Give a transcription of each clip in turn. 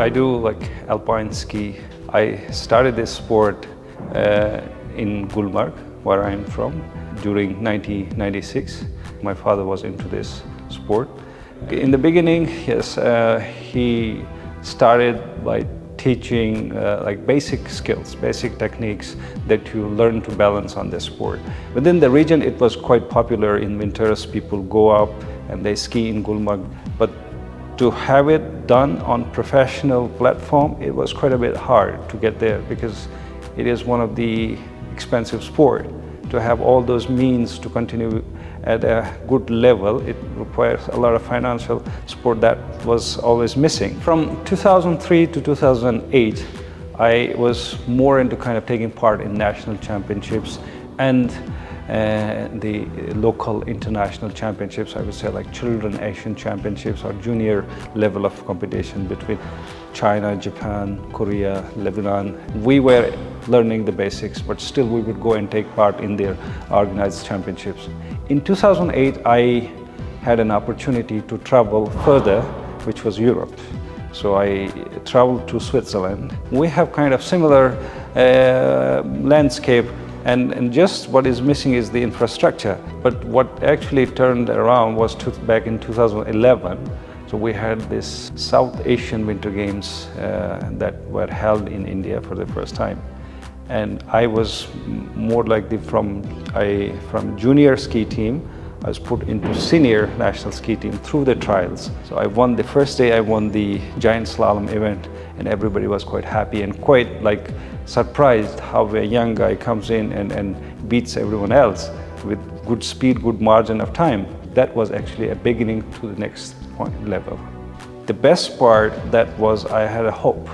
I do like Alpine ski. I started this sport in Gulmarg, where I'm from, during 1996. My father was into this sport. In the beginning, yes, he started by teaching like basic skills, basic techniques that you learn to balance on this sport. Within the region, it was quite popular in winters. People go up and they ski in Gulmarg. But to have it done on professional platform, it was quite a bit hard to get there because it is one of the expensive sport. To have all those means to continue at a good level, it requires a lot of financial support that was always missing. From 2003 to 2008, I was more into kind of taking part in national championships and the local international championships. I would say like children Asian championships or junior level of competition between China, Japan, Korea, Lebanon. We were learning the basics, but still we would go and take part in their organized championships. In 2008, I had an opportunity to travel further, which was Europe. So I traveled to Switzerland. We have kind of similar landscape, and just what is missing is the infrastructure. But what actually turned around was back in 2011. So we had this South Asian Winter Games that were held in India for the first time. And I was more like from junior ski team, I was put into senior national ski team through the trials. So I won the first day, I won the giant slalom event, and everybody was quite happy and quite like surprised how a young guy comes in and beats everyone else with good speed, good margin of time. That was actually a beginning to the next level. The best part that was I had a hope.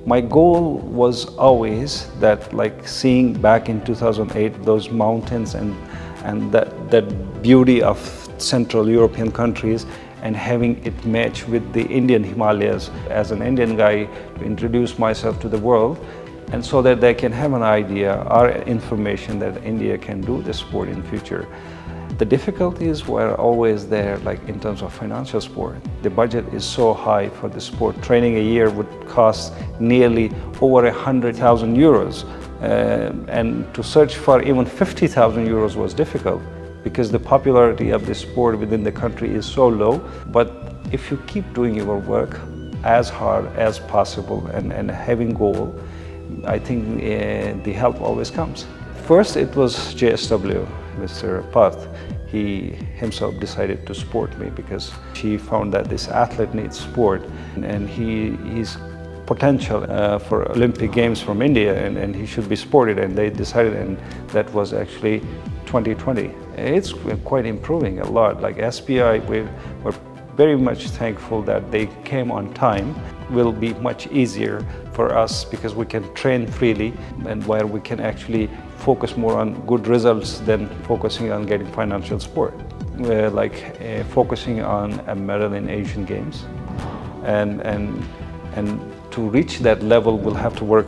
My goal was always that, like seeing back in 2008 those mountains and that beauty of Central European countries and having it match with the Indian Himalayas as an Indian guy, to introduce myself to the world, and so that they can have an idea or information that India can do this sport in future. The difficulties were always there, like in terms of financial support. The budget is so high for the sport. Training a year would cost nearly over 100,000 euros. And to search for even 50,000 euros was difficult because the popularity of the sport within the country is so low. But if you keep doing your work as hard as possible and having goal, I think the help always comes. First, it was JSW, Mr. Path. He himself decided to support me because he found that this athlete needs sport and he's potential for Olympic Games from India and he should be supported, and they decided, and that was actually 2020. It's quite improving a lot. Like SPI, we're very much thankful that they came on time. Will be much easier for us because we can train freely and where we can actually focus more on good results than focusing on getting financial support. We're like focusing on a medal in Asian Games, and to reach that level we'll have to work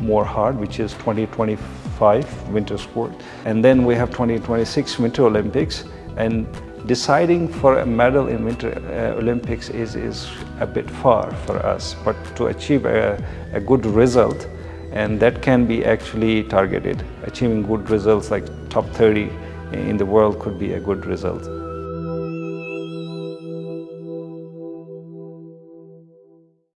more hard, which is 2025 winter sport, and then we have 2026 Winter Olympics, and deciding for a medal in Winter Olympics is a bit far for us, but to achieve a good result, and that can be actually targeted. Achieving good results like top 30 in the world could be a good result.